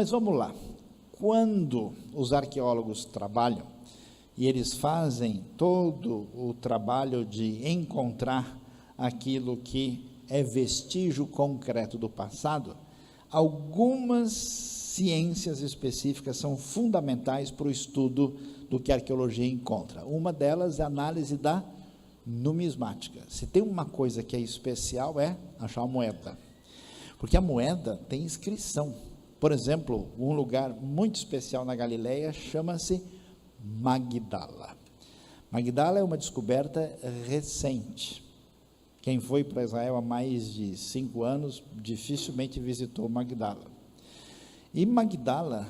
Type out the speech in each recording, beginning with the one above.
Mas vamos lá. Quando os arqueólogos trabalham, e eles fazem todo o trabalho de encontrar aquilo que é vestígio concreto do passado, algumas ciências específicas são fundamentais para o estudo do que a arqueologia encontra. Uma delas é a análise da numismática. Se tem uma coisa que é especial, é achar a moeda, porque a moeda tem inscrição. Por exemplo, um lugar muito especial na Galileia chama-se Magdala. Magdala é uma descoberta recente. Quem foi para Israel há mais de 5 anos dificilmente visitou Magdala. E Magdala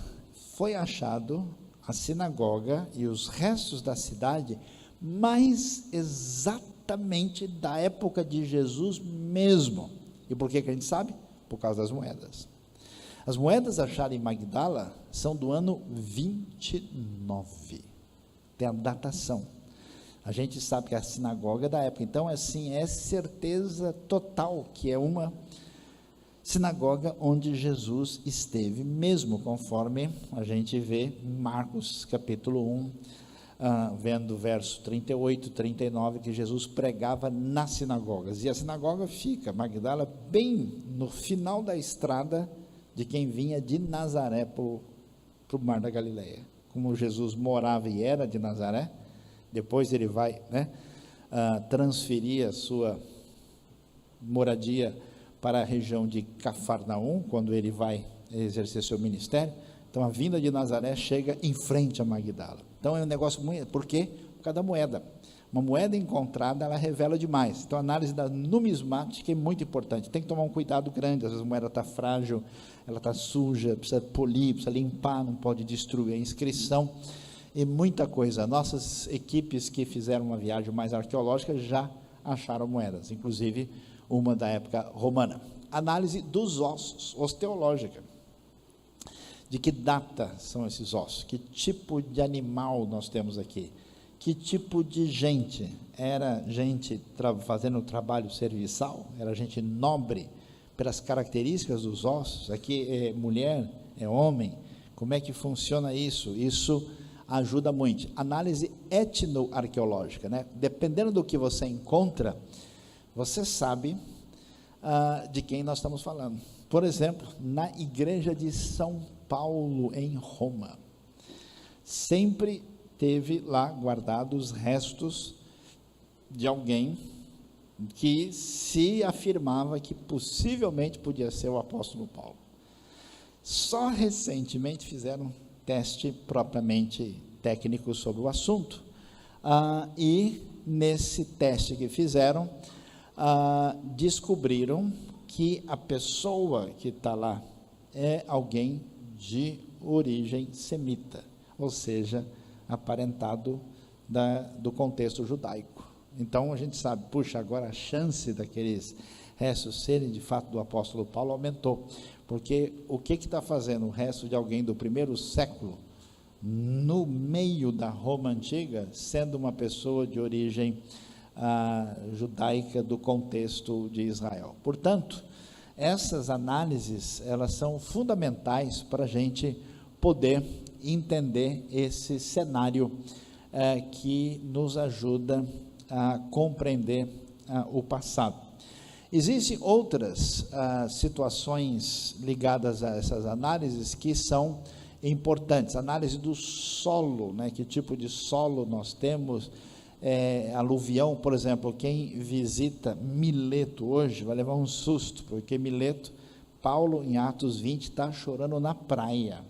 foi achado a sinagoga e os restos da cidade, mas exatamente da época de Jesus mesmo. E por que a gente sabe? Por causa das moedas. As moedas achadas em Magdala são do ano 29, tem a datação. A gente sabe que a sinagoga é da época, então assim, é certeza total que é uma sinagoga onde Jesus esteve mesmo, conforme a gente vê em Marcos capítulo 1, vendo verso 38, 39, que Jesus pregava nas sinagogas, e a sinagoga fica, Magdala, bem no final da estrada de quem vinha de Nazaré para o mar da Galileia. Como Jesus morava e era de Nazaré, depois ele vai transferir a sua moradia para a região de Cafarnaum, quando ele vai exercer seu ministério. Então a vinda de Nazaré chega em frente a Magdala. Então é um negócio muito, por quê? Por causa da moeda. Uma moeda encontrada, ela revela demais. Então a análise da numismática é muito importante, tem que tomar um cuidado grande, às vezes a moeda está frágil, ela está suja, precisa polir, precisa limpar, não pode destruir a inscrição, e muita coisa. Nossas equipes que fizeram uma viagem mais arqueológica já acharam moedas, inclusive uma da época romana. Análise dos ossos, osteológica. De que data são esses ossos? Que tipo de animal nós temos aqui? Que tipo de gente? Era gente fazendo trabalho serviçal? Era gente nobre? Pelas características dos ossos? Aqui é mulher? É homem? Como é que funciona isso? Isso ajuda muito. Análise etnoarqueológica, né? Dependendo do que você encontra, você sabe de quem nós estamos falando. Por exemplo, na igreja de São Paulo, em Roma, sempre teve lá guardados restos de alguém que se afirmava que possivelmente podia ser o apóstolo Paulo. Só recentemente fizeram teste propriamente técnico sobre o assunto, e nesse teste que fizeram, descobriram que a pessoa que está lá é alguém de origem semita, ou seja, aparentado do contexto judaico. Então a gente sabe, puxa, agora a chance daqueles restos serem de fato do apóstolo Paulo aumentou, porque o que está fazendo o resto de alguém do primeiro século no meio da Roma antiga, sendo uma pessoa de origem judaica do contexto de Israel? Portanto, essas análises, elas são fundamentais para a gente poder entender esse cenário que nos ajuda a compreender o passado. Existem outras situações ligadas a essas análises que são importantes. Análise do solo, né? Que tipo de solo nós temos, aluvião, por exemplo. Quem visita Mileto hoje vai levar um susto, porque Mileto, Paulo em Atos 20 está chorando na praia.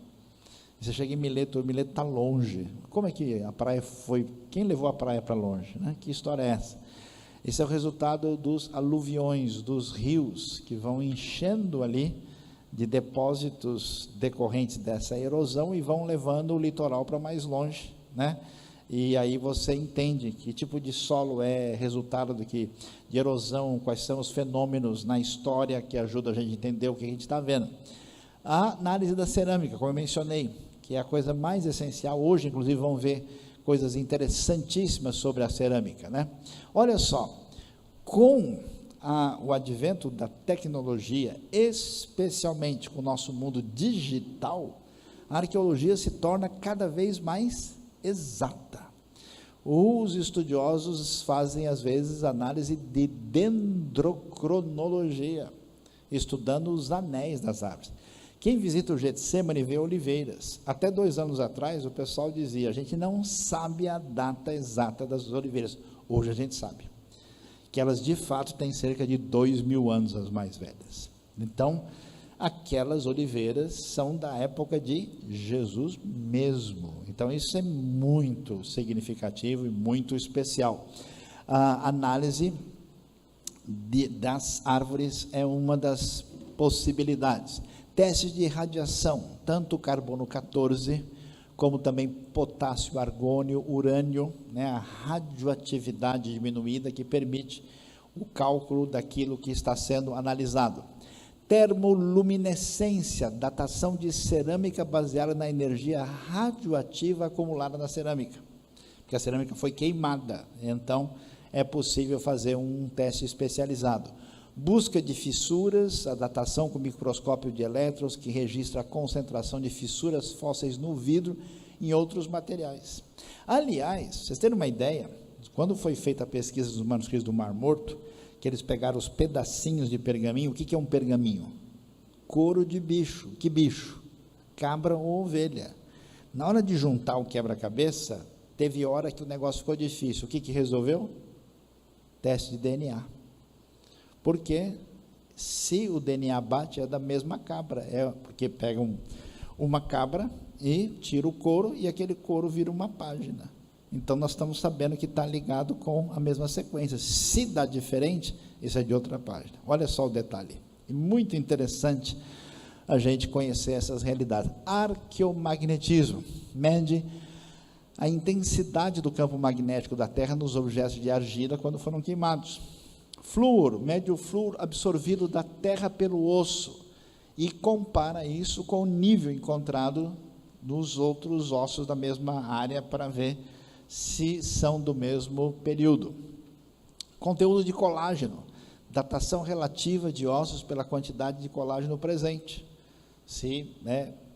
Você chega em Mileto está longe. Como é que a praia foi? Quem levou a praia para longe, né? Que história é essa? Esse é o resultado dos aluviões, dos rios que vão enchendo ali de depósitos decorrentes dessa erosão e vão levando o litoral para mais longe, né? E aí você entende que tipo de solo é resultado de erosão, quais são os fenômenos na história que ajudam a gente a entender o que a gente está vendo. A análise da cerâmica, como eu mencionei, que é a coisa mais essencial. Hoje, inclusive, vão ver coisas interessantíssimas sobre a cerâmica, né? Olha só, com o advento da tecnologia, especialmente com o nosso mundo digital, a arqueologia se torna cada vez mais exata. Os estudiosos fazem, às vezes, análise de dendrocronologia, estudando os anéis das árvores. Quem visita o Getsemane vê oliveiras. Até 2 anos atrás, o pessoal dizia, a gente não sabe a data exata das oliveiras. Hoje a gente sabe que elas de fato têm cerca de 2.000 anos, as mais velhas. Então, aquelas oliveiras são da época de Jesus mesmo. Então, isso é muito significativo e muito especial. A análise das árvores é uma das possibilidades. Testes de radiação, tanto carbono 14, como também potássio, argônio, urânio, a radioatividade diminuída que permite o cálculo daquilo que está sendo analisado. Termoluminescência, datação de cerâmica baseada na energia radioativa acumulada na cerâmica, porque a cerâmica foi queimada, então é possível fazer um teste especializado. Busca de fissuras, a datação com microscópio de elétrons, que registra a concentração de fissuras fósseis no vidro e em outros materiais. Aliás, vocês terem uma ideia, quando foi feita a pesquisa dos manuscritos do Mar Morto, que eles pegaram os pedacinhos de pergaminho, o que é um pergaminho? Couro de bicho. Que bicho? Cabra ou ovelha. Na hora de juntar o quebra-cabeça, teve hora que o negócio ficou difícil. O que resolveu? Teste de DNA. Porque se o DNA bate, é da mesma cabra, porque pega uma cabra e tira o couro, e aquele couro vira uma página. Então, nós estamos sabendo que está ligado com a mesma sequência. Se dá diferente, isso é de outra página. Olha só o detalhe. É muito interessante a gente conhecer essas realidades. Arqueomagnetismo mede a intensidade do campo magnético da Terra nos objetos de argila quando foram queimados. Flúor, mede o flúor absorvido da terra pelo osso e compara isso com o nível encontrado nos outros ossos da mesma área para ver se são do mesmo período. Conteúdo de colágeno, datação relativa de ossos pela quantidade de colágeno presente. Se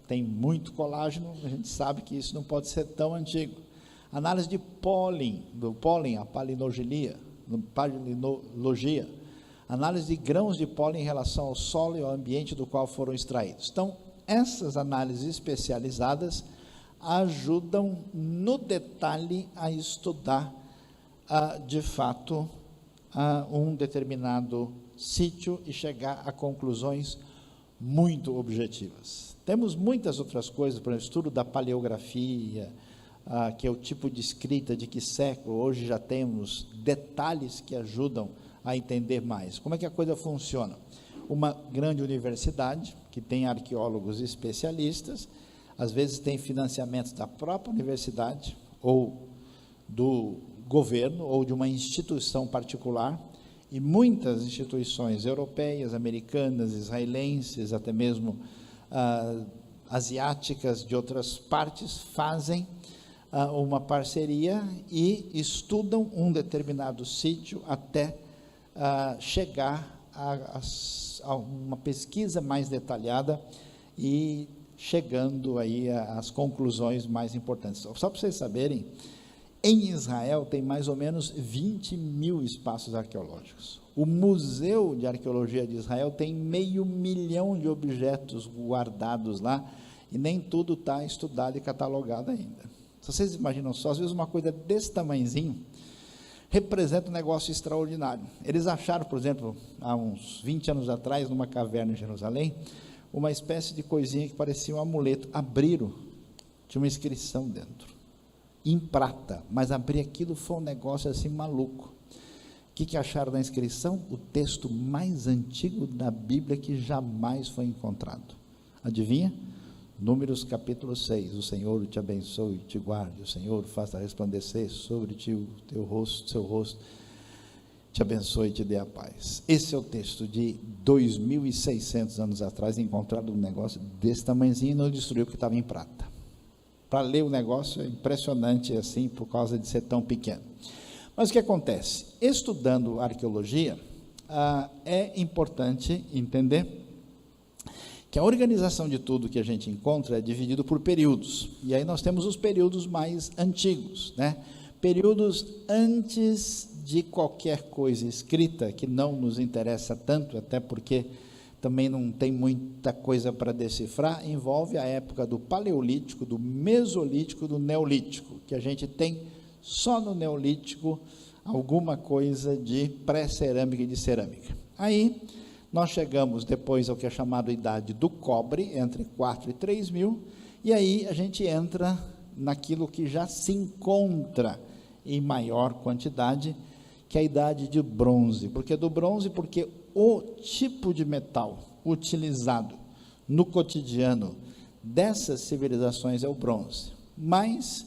tem muito colágeno, a gente sabe que isso não pode ser tão antigo. Análise de pólen, a palinogenia, análise de grãos de pólen em relação ao solo e ao ambiente do qual foram extraídos. Então, essas análises especializadas ajudam no detalhe a estudar, de fato, um determinado sítio e chegar a conclusões muito objetivas. Temos muitas outras coisas, por exemplo, estudo da paleografia, que é o tipo de escrita, de que século. Hoje já temos detalhes que ajudam a entender mais. Como é que a coisa funciona? Uma grande universidade, que tem arqueólogos especialistas, às vezes tem financiamento da própria universidade, ou do governo, ou de uma instituição particular, e muitas instituições europeias, americanas, israelenses, até mesmo asiáticas de outras partes, fazem uma parceria e estudam um determinado sítio até chegar a uma pesquisa mais detalhada e chegando aí às conclusões mais importantes. Só para vocês saberem, em Israel tem mais ou menos 20.000 espaços arqueológicos. O Museu de Arqueologia de Israel tem 500.000 de objetos guardados lá, e nem tudo está estudado e catalogado ainda. Se vocês imaginam só, às vezes uma coisa desse tamanhozinho representa um negócio extraordinário. Eles acharam, por exemplo, há uns 20 anos atrás, numa caverna em Jerusalém, uma espécie de coisinha que parecia um amuleto. Abriram, tinha uma inscrição dentro, em prata, mas abrir aquilo foi um negócio assim maluco. O que acharam da inscrição? O texto mais antigo da Bíblia que jamais foi encontrado. Adivinha? Números capítulo 6, o Senhor te abençoe e te guarde, o Senhor faça resplandecer sobre ti o teu rosto, seu rosto, te abençoe e te dê a paz. Esse é o texto de 2.600 anos atrás, encontrado um negócio desse tamanhozinho e não destruiu porque estava em prata. Para ler o negócio é impressionante assim, por causa de ser tão pequeno. Mas o que acontece? Estudando arqueologia, é importante entender que a organização de tudo que a gente encontra é dividido por períodos, e aí nós temos os períodos mais antigos, né? Períodos antes de qualquer coisa escrita, que não nos interessa tanto, até porque também não tem muita coisa para decifrar, envolve a época do Paleolítico, do Mesolítico, do Neolítico, que a gente tem só no Neolítico alguma coisa de pré-cerâmica e de cerâmica. Aí nós chegamos depois ao que é chamado Idade do Cobre, entre 4 e 3 mil, e aí a gente entra naquilo que já se encontra em maior quantidade, que é a Idade de Bronze. Por que do bronze? Porque o tipo de metal utilizado no cotidiano dessas civilizações é o bronze. Mas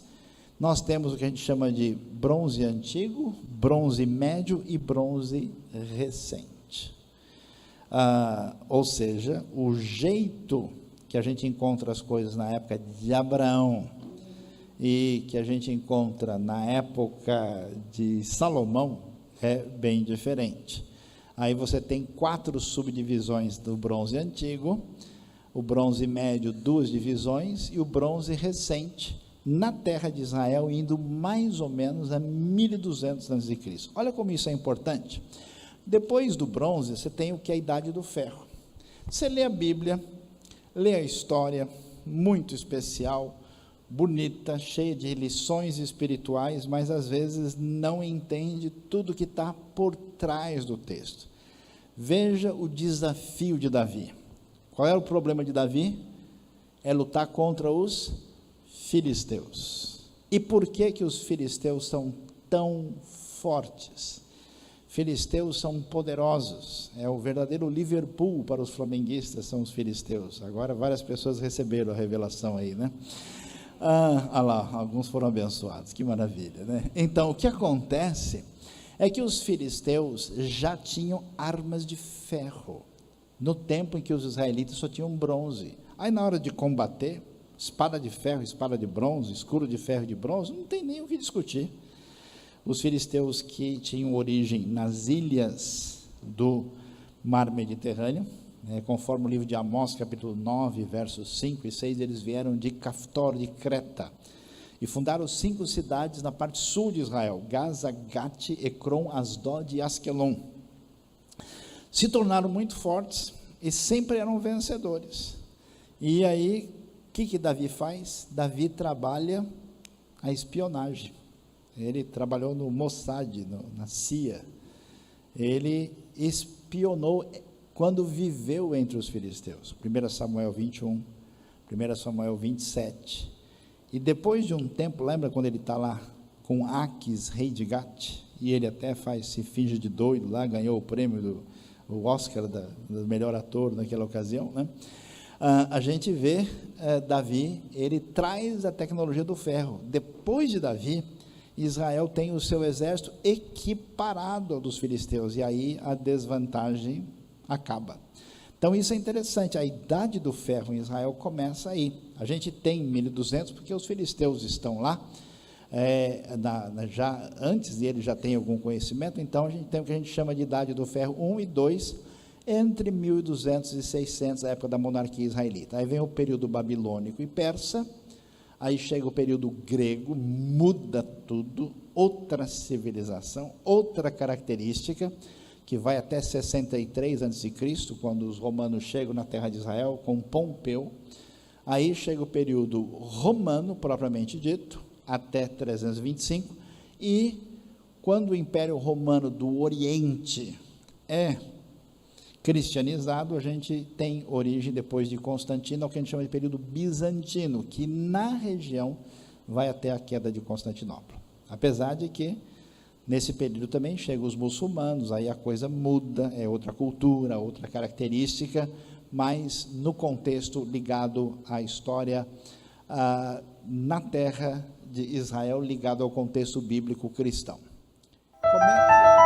nós temos o que a gente chama de bronze antigo, bronze médio e bronze recente. Ou seja, o jeito que a gente encontra as coisas na época de Abraão e que a gente encontra na época de Salomão é bem diferente. Aí você tem 4 subdivisões do bronze antigo, o bronze médio 2 divisões e o bronze recente na terra de Israel, indo mais ou menos a 1200 a.C. Olha como isso é importante. Depois do bronze, você tem o que é a Idade do Ferro. Você lê a Bíblia, lê a história, muito especial, bonita, cheia de lições espirituais, mas às vezes não entende tudo que está por trás do texto. Veja o desafio de Davi. Qual era o problema de Davi? É lutar contra os filisteus. E por que que os filisteus são tão fortes? Filisteus são poderosos, é o verdadeiro Liverpool para os flamenguistas, são os filisteus. Agora várias pessoas receberam a revelação aí, né? Lá, alguns foram abençoados, que maravilha, né? Então, o que acontece é que os filisteus já tinham armas de ferro, no tempo em que os israelitas só tinham bronze. Aí na hora de combater, espada de ferro, espada de bronze, escudo de ferro e de bronze, não tem nem o que discutir. Os filisteus que tinham origem nas ilhas do mar Mediterrâneo, conforme o livro de Amós, capítulo 9, versos 5 e 6, eles vieram de Caftor, de Creta, e fundaram 5 cidades na parte sul de Israel, Gaza, Gate, Ecrom, Asdod e Askelon. Se tornaram muito fortes e sempre eram vencedores. E aí, o que Davi faz? Davi trabalha a espionagem. Ele trabalhou no Mossad, na CIA. Ele espionou quando viveu entre os filisteus. 1 Samuel 21, 1 Samuel 27. E depois de um tempo, lembra quando ele está lá com Aques, rei de Gate? E ele até se finge de doido lá, ganhou o prêmio o Oscar do melhor ator naquela ocasião, né? A gente vê Davi, ele traz a tecnologia do ferro. Depois de Davi, Israel tem o seu exército equiparado ao dos filisteus, e aí a desvantagem acaba. Então isso é interessante, a idade do ferro em Israel começa aí. A gente tem 1200 porque os filisteus estão lá, já antes dele já tem algum conhecimento, então a gente tem o que a gente chama de idade do ferro 1 e 2, entre 1200 e 600, a época da monarquia israelita. Aí vem o período babilônico e persa, aí chega o período grego, muda tudo, outra civilização, outra característica, que vai até 63 a.C., quando os romanos chegam na terra de Israel, com Pompeu. Aí chega o período romano, propriamente dito, até 325, e quando o Império Romano do Oriente é cristianizado, a gente tem origem depois de Constantino, o que a gente chama de período bizantino, que na região vai até a queda de Constantinopla. Apesar de que nesse período também chegam os muçulmanos, aí a coisa muda, é outra cultura, outra característica, mas no contexto ligado à história na terra de Israel, ligado ao contexto bíblico cristão. Como é que